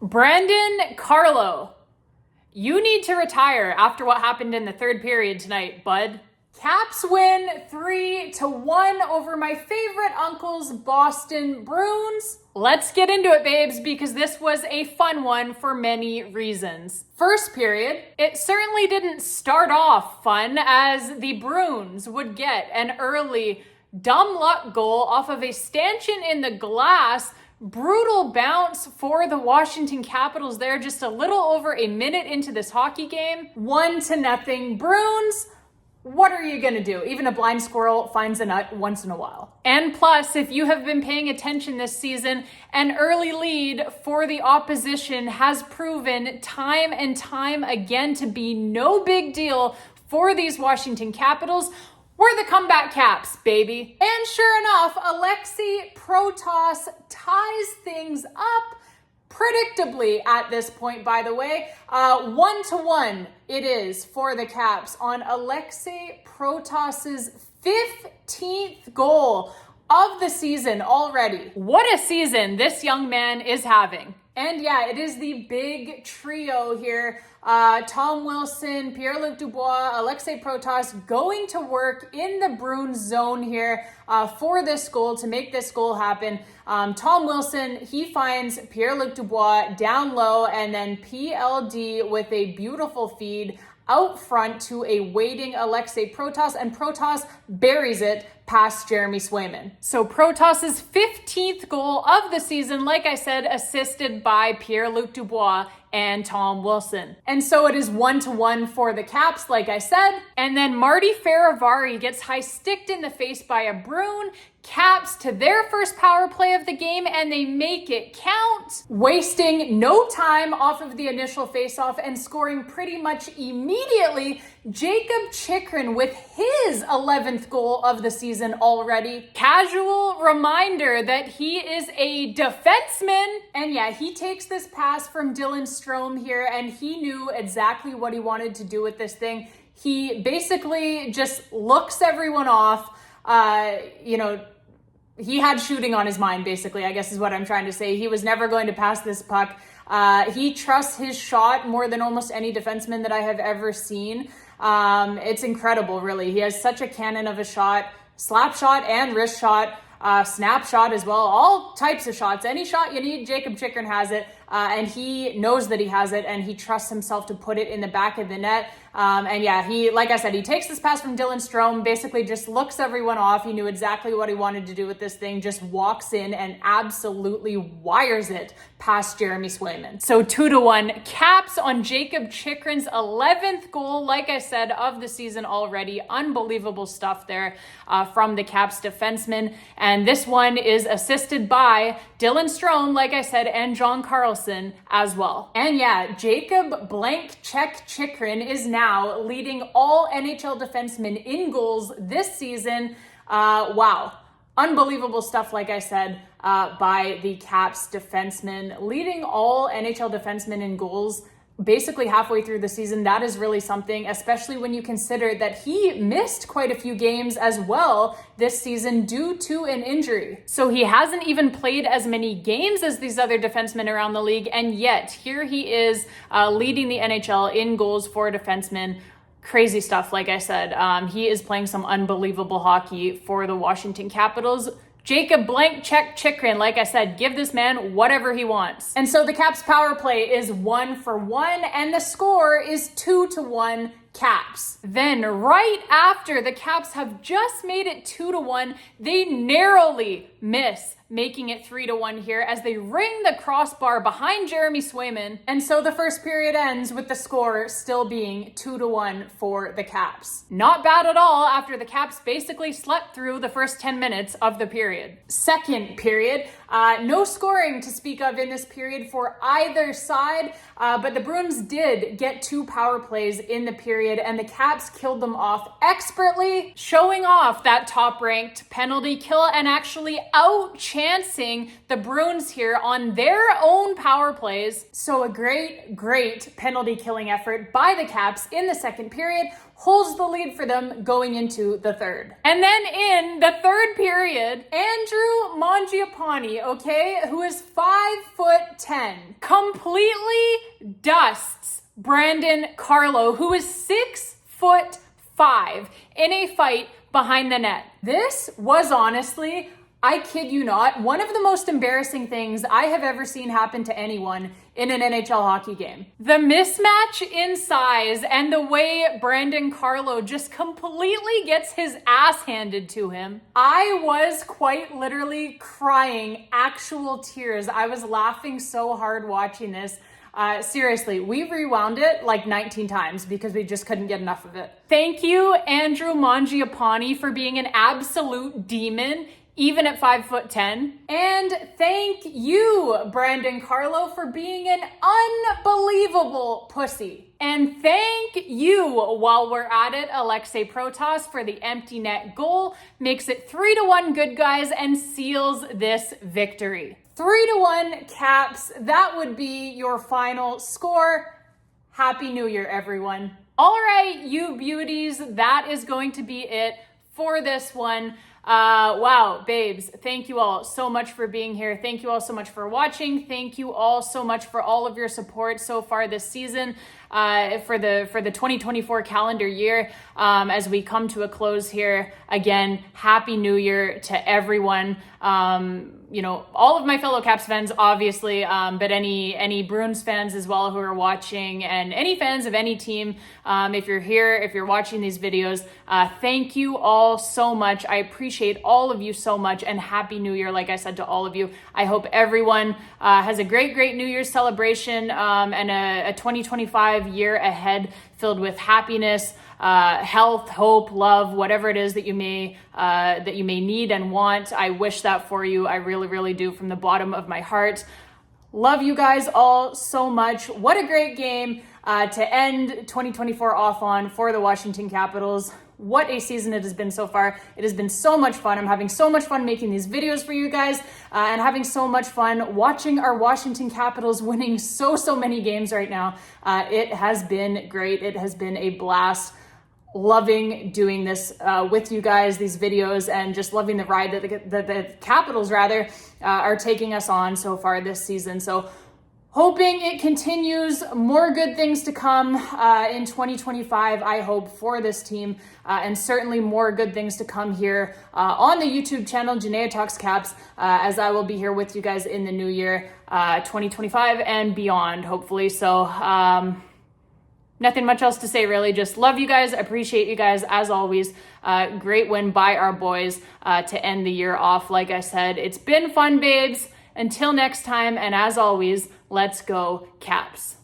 Brandon Carlo, you need to retire after what happened in the third period tonight, bud. Caps win 3-1 over my favorite uncle's Boston Bruins. Let's get into it, babes, because this was a fun one for many reasons. First period, it certainly didn't start off fun, as the Bruins would get an early dumb luck goal off of a stanchion in the glass. Brutal bounce for the Washington Capitals there, just a little over a minute into this hockey game. 1-0 Bruins. What are you gonna do? Even a blind squirrel finds a nut once in a while. And plus, if you have been paying attention this season, an early lead for the opposition has proven time and time again to be no big deal for these Washington Capitals. We're the comeback Caps, baby. And sure enough, Alexei Protas ties things up predictably at this point, by the way. 1-1 it is for the Caps on Alexei Protas's 15th goal of the season already. What a season this young man is having. And yeah, it is the big trio here. Tom Wilson, Pierre-Luc Dubois, Alexei Protas going to work in the Bruins zone here for this goal, to make this goal happen. Tom Wilson, he finds Pierre-Luc Dubois down low, and then PLD with a beautiful feed out front to a waiting Alexei Protas, and Protas buries it past Jeremy Swayman. So Protas's 15th goal of the season, like I said, assisted by Pierre-Luc Dubois and Tom Wilson. And so it is 1-1 for the Caps, like I said. And then Marty Faravari gets high-sticked in the face by a Bruin. Caps to their first power play of the game, and they make it count, wasting no time off of the initial faceoff and scoring pretty much immediately. Jacob Chychrun with his 11th goal of the season already. Casual reminder that he is a defenseman. And yeah, he takes this pass from Dylan Strome here, and he knew exactly what he wanted to do with this thing. He basically just looks everyone off. He had shooting on his mind, basically, I guess is what I'm trying to say. He was never going to pass this puck. He trusts his shot more than almost any defenseman that I have ever seen. It's incredible, really. He has such a cannon of a shot, slap shot and wrist shot, snap shot as well, all types of shots. Any shot you need, Jacob Chychrun has it, and he knows that he has it, and he trusts himself to put it in the back of the net. And yeah, like I said, he takes this pass from Dylan Strome, basically just looks everyone off. He knew exactly what he wanted to do with this thing, just walks in and absolutely wires it past Jeremy Swayman. So 2-1 Caps on Jacob Chychrun's 11th goal, like I said, of the season already. Unbelievable stuff there from the Caps defenseman. And this one is assisted by Dylan Strome, like I said, and John Carlson as well. And yeah, Jacob Chychrun is now leading all NHL defensemen in goals this season. Wow. Unbelievable stuff, like I said, by the Caps defenseman, leading all NHL defensemen in goals basically halfway through the season. That is really something, especially when you consider that he missed quite a few games as well this season due to an injury. So he hasn't even played as many games as these other defensemen around the league, and yet here he is leading the NHL in goals for defensemen. Crazy stuff, like I said. He is playing some unbelievable hockey for the Washington Capitals. Jacob Chychrun, like I said, give this man whatever he wants. And so the Caps power play is 1-1, and the score is 2-1 Caps. Then right after the Caps have just made it 2-1, they narrowly miss making it 3-1 here as they ring the crossbar behind Jeremy Swayman. And so the first period ends with the score still being 2-1 for the Caps. Not bad at all after the Caps basically slept through the first 10 minutes of the period. Second period, no scoring to speak of in this period for either side, but the Bruins did get 2 power plays in the period, and the Caps killed them off expertly, showing off that top-ranked penalty kill and actually out-chancing the Bruins here on their own power plays. So a great penalty killing effort by the Caps in the second period holds the lead for them going into the third. And then in the third period, Andrew MANGIA-POUNDING, okay, who is 5'10", completely dusts Brandon Carlo, who is 6'5", in a fight behind the net. This was honestly, I kid you not, one of the most embarrassing things I have ever seen happen to anyone in an NHL hockey game. The mismatch in size and the way Brandon Carlo just completely gets his ass handed to him. I was quite literally crying actual tears. I was laughing so hard watching this. Seriously, we rewound it like 19 times because we just couldn't get enough of it. Thank you, Andrew MANGIA-POUNDING, for being an absolute demon, even at 5'10". And thank you, Brandon Carlo, for being an unbelievable pussy. And thank you, while we're at it, Alexei Protas, for the empty net goal. Makes it 3-1 good guys and seals this victory. 3-1 Caps, that would be your final score. Happy New Year, everyone. All right, you beauties, that is going to be it for this one. Wow, babes, thank you all so much for being here. Thank you all so much for watching. Thank you all so much for all of your support so far this season, for the 2024 calendar year. As we come to a close here, again, Happy New Year to everyone. You know, all of my fellow Caps fans, obviously, but any Bruins fans as well who are watching, and any fans of any team, if you're here, if you're watching these videos, thank you all so much. I appreciate all of you so much, and Happy New Year, like I said to all of you. I hope everyone has a great New Year's celebration, and a 2025 year ahead filled with happiness, health, hope, love, whatever it is that you may need and want. I wish that for you. I really do, from the bottom of my heart. Love you guys all so much. What a great game to end 2024 off on for the Washington Capitals. What a season it has been so far. It has been so much fun. I'm having so much fun making these videos for you guys, and having so much fun watching our Washington Capitals winning so many games right now. It has been great. It has been a blast. Loving doing this with you guys, these videos, and just loving the ride that the Capitals are taking us on so far this season. So hoping it continues, more good things to come in 2025, I hope, for this team, and certainly more good things to come here on the YouTube channel, Janaea Talks Caps, as I will be here with you guys in the new year, 2025 and beyond, hopefully. So nothing much else to say, really. Just love you guys, appreciate you guys as always. Great win by our boys to end the year off. Like I said, it's been fun, babes. Until next time, and as always, let's go Caps.